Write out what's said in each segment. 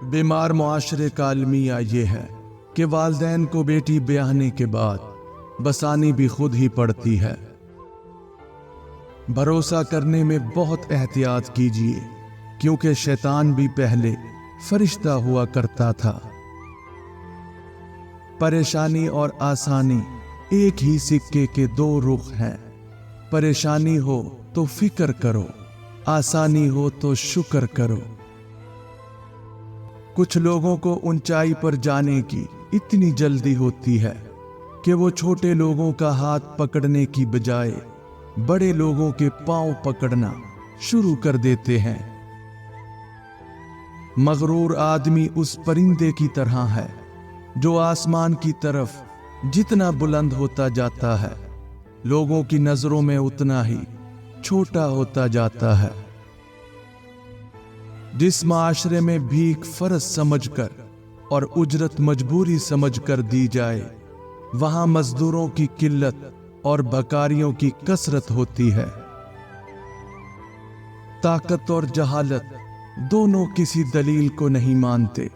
बीमार मुआशरे का अलमिया ये है कि वालिदैन को बेटी ब्याहने के बाद बसानी भी खुद ही पड़ती है। भरोसा करने में बहुत एहतियात कीजिए, क्योंकि शैतान भी पहले फरिश्ता हुआ करता था। परेशानी और आसानी एक ही सिक्के के दो रुख हैं। परेशानी हो तो फिक्र करो, आसानी हो तो शुक्र करो। कुछ लोगों को ऊंचाई पर जाने की इतनी जल्दी होती है कि वो छोटे लोगों का हाथ पकड़ने की बजाय बड़े लोगों के पांव पकड़ना शुरू कर देते हैं। मगरूर आदमी उस परिंदे की तरह है जो आसमान की तरफ जितना बुलंद होता जाता है, लोगों की नजरों में उतना ही छोटा होता जाता है। जिस माशरे में भीख फर्ज समझकर और उजरत मजबूरी समझकर दी जाए, वहां मजदूरों की किल्लत और भकारियों की कसरत होती है। ताकत और जहालत दोनों किसी दलील को नहीं मानते।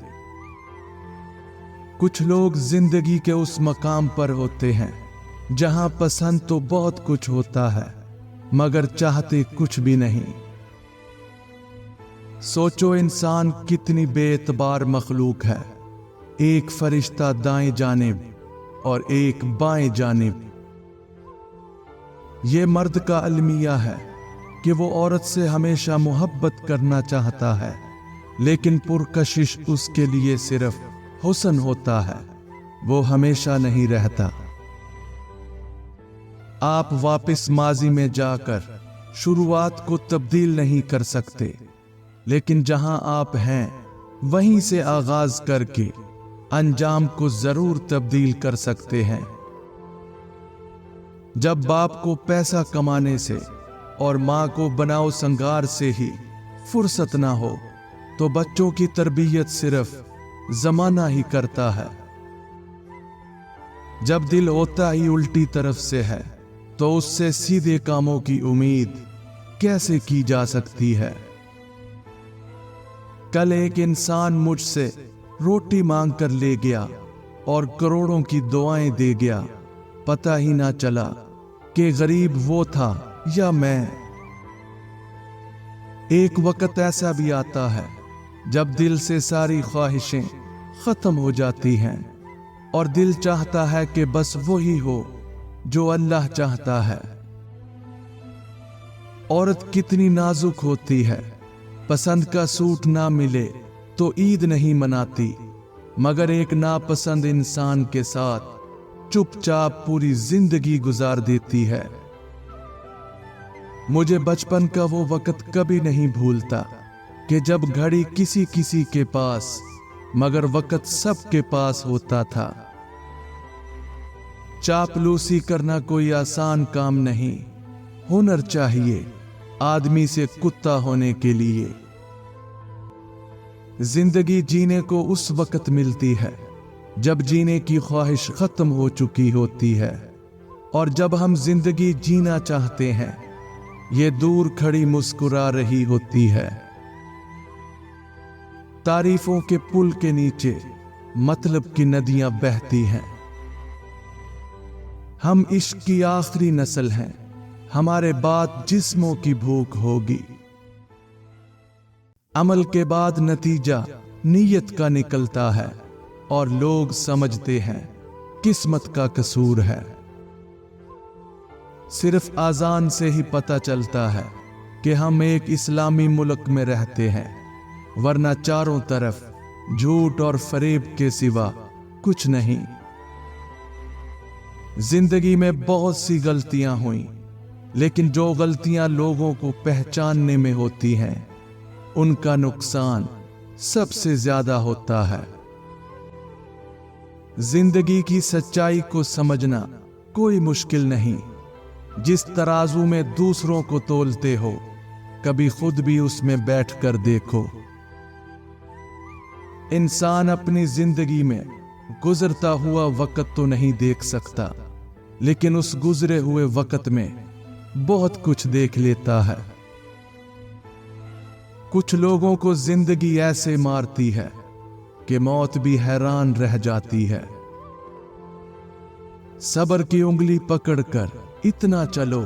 कुछ लोग जिंदगी के उस मकाम पर होते हैं जहां पसंद तो बहुत कुछ होता है, मगर चाहते कुछ भी नहीं। सोचो इंसान कितनी बेएतबार मखलूक है, एक फरिश्ता दाएं जानिब और एक बाएं जानिब। ये मर्द का अलमिया है कि वो औरत से हमेशा मोहब्बत करना चाहता है, लेकिन पुरकशिश उसके लिए सिर्फ हुस्न होता है, वो हमेशा नहीं रहता। आप वापस माजी में जाकर शुरुआत को तब्दील नहीं कर सकते, लेकिन जहां आप हैं वहीं से आगाज करके अंजाम को जरूर तब्दील कर सकते हैं। जब बाप को पैसा कमाने से और मां को बनाओ संगार से ही फुर्सत ना हो, तो बच्चों की तरबियत सिर्फ जमाना ही करता है। जब दिल होता ही उल्टी तरफ से है, तो उससे सीधे कामों की उम्मीद कैसे की जा सकती है। कल एक इंसान मुझसे रोटी मांग कर ले गया और करोड़ों की दुआएं दे गया, पता ही ना चला कि गरीब वो था या मैं। एक वक्त ऐसा भी आता है जब दिल से सारी ख्वाहिशें खत्म हो जाती हैं और दिल चाहता है कि बस वही हो जो अल्लाह चाहता है। औरत कितनी नाजुक होती है, पसंद का सूट ना मिले तो ईद नहीं मनाती, मगर एक नापसंद इंसान के साथ चुपचाप पूरी जिंदगी गुजार देती है। मुझे बचपन का वो वक्त कभी नहीं भूलता कि जब घड़ी किसी किसी के पास मगर वक्त सबके पास होता था। चापलूसी करना कोई आसान काम नहीं, हुनर चाहिए आदमी से कुत्ता होने के लिए। जिंदगी जीने को उस वक्त मिलती है जब जीने की ख्वाहिश खत्म हो चुकी होती है, और जब हम जिंदगी जीना चाहते हैं, ये दूर खड़ी मुस्कुरा रही होती है। तारीफों के पुल के नीचे मतलब की नदियां बहती हैं। हम इश्क की आखिरी नस्ल हैं, हमारे बाद जिस्मों की भूख होगी। अमल के बाद नतीजा नीयत का निकलता है और लोग समझते हैं किस्मत का कसूर है। सिर्फ आजान से ही पता चलता है कि हम एक इस्लामी मुल्क में रहते हैं, वरना चारों तरफ झूठ और फरेब के सिवा कुछ नहीं। जिंदगी में बहुत सी गलतियां हुई, लेकिन जो गलतियां लोगों को पहचानने में होती हैं, उनका नुकसान सबसे ज्यादा होता है। जिंदगी की सच्चाई को समझना कोई मुश्किल नहीं। जिस तराजू में दूसरों को तोलते हो, कभी खुद भी उसमें बैठकर देखो। इंसान अपनी जिंदगी में गुजरता हुआ वक्त तो नहीं देख सकता, लेकिन उस गुजरे हुए वक्त में बहुत कुछ देख लेता है। कुछ लोगों को जिंदगी ऐसे मारती है कि मौत भी हैरान रह जाती है। सब्र की उंगली पकड़कर इतना चलो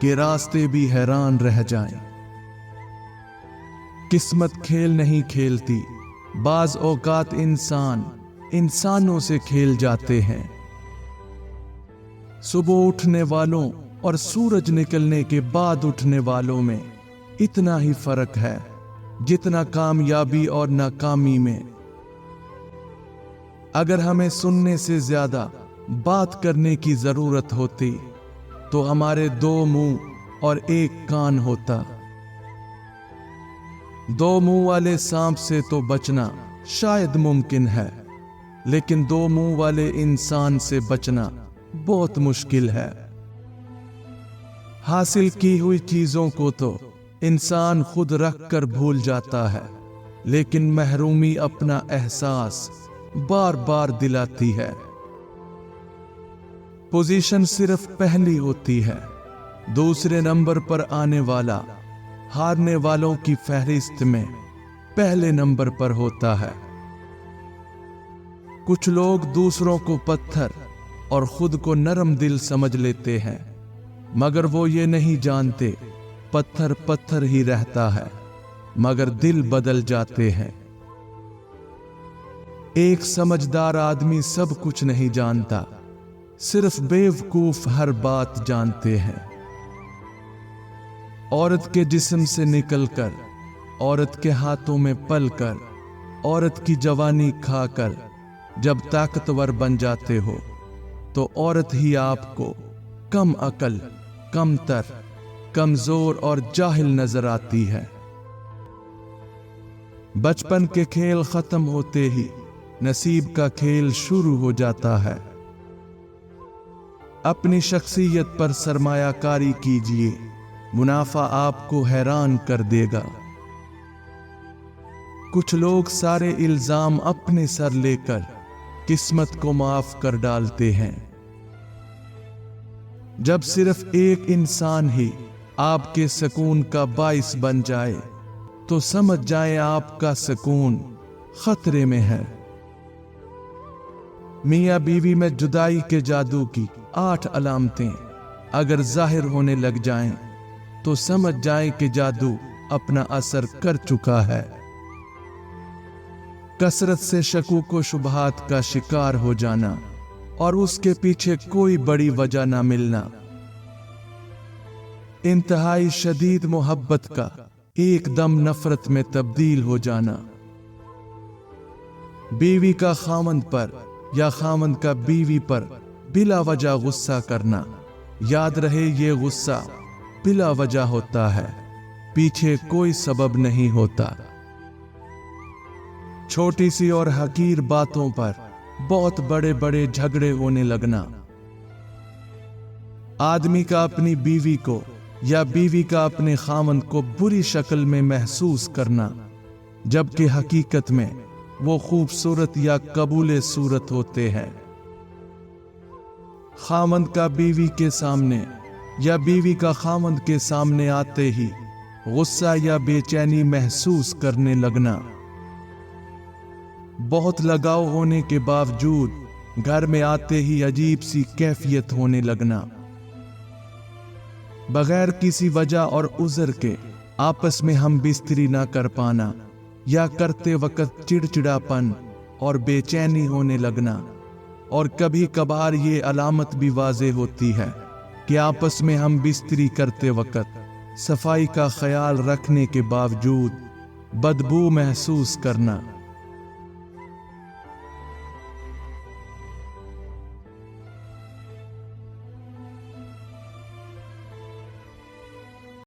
कि रास्ते भी हैरान रह जाएं। किस्मत खेल नहीं खेलती, बाज औकात इंसानों से खेल जाते हैं। सुबह उठने वालों और सूरज निकलने के बाद उठने वालों में इतना ही फर्क है जितना कामयाबी और नाकामी में। अगर हमें सुनने से ज्यादा बात करने की जरूरत होती तो हमारे 2 मुंह और 1 कान होता। 2 मुंह वाले सांप से तो बचना शायद मुमकिन है, लेकिन 2 मुंह वाले इंसान से बचना बहुत मुश्किल है। हासिल की हुई चीजों को तो इंसान खुद रख कर भूल जाता है, लेकिन महरूमी अपना एहसास बार बार दिलाती है। पोजीशन सिर्फ पहली होती है, दूसरे नंबर पर आने वाला हारने वालों की फहरिस्त में पहले नंबर पर होता है। कुछ लोग दूसरों को पत्थर और खुद को नरम दिल समझ लेते हैं, मगर वो ये नहीं जानते पत्थर पत्थर ही रहता है, मगर दिल बदल जाते हैं। एक समझदार आदमी सब कुछ नहीं जानता, सिर्फ बेवकूफ हर बात जानते हैं। औरत के जिस्म से निकलकर, औरत के हाथों में पलकर, औरत की जवानी खाकर जब ताकतवर बन जाते हो तो औरत ही आपको कम अकल, कमतर, कमजोर और जाहिल नजर आती है। बचपन के खेल खत्म होते ही नसीब का खेल शुरू हो जाता है। अपनी शख्सियत पर सरमायाकारी कीजिए, मुनाफा आपको हैरान कर देगा। कुछ लोग सारे इल्जाम अपने सर लेकर किस्मत को माफ कर डालते हैं। जब सिर्फ एक इंसान ही आपके सुकून का बाइस बन जाए तो समझ जाए आपका सुकून खतरे में है। मियां बीवी में जुदाई के जादू की 8 अलामतें अगर जाहिर होने लग जाएं तो समझ जाएं कि जादू अपना असर कर चुका है। कसरत से शकूक व शुबहात का शिकार हो जाना और उसके पीछे कोई बड़ी वजह ना मिलना, इंतहाई शदीद मोहब्बत का एकदम नफरत में तब्दील हो जाना, बीवी का खामंद पर या खामंद का बीवी पर बिला वजह गुस्सा करना, याद रहे ये गुस्सा बिला वजह होता है, पीछे कोई सबब नहीं होता। छोटी सी और हकीर बातों पर बहुत बड़े बड़े झगड़े होने लगना, आदमी का अपनी बीवी को या बीवी का अपने खामंद को बुरी शक्ल में महसूस करना, जबकि हकीकत में वो खूबसूरत या कबूले सूरत होते हैं। खामंद का बीवी के सामने या बीवी का खामंद के सामने आते ही गुस्सा या बेचैनी महसूस करने लगना, बहुत लगाव होने के बावजूद घर में आते ही अजीब सी कैफियत होने लगना, बगैर किसी वजह और उज़र के आपस में हम बिस्तरी ना कर पाना या करते वक्त चिड़चिड़ापन और बेचैनी होने लगना, और कभी कभार ये अलामत भी वाज़े होती है कि आपस में हम बिस्तरी करते वक्त सफाई का ख्याल रखने के बावजूद बदबू महसूस करना।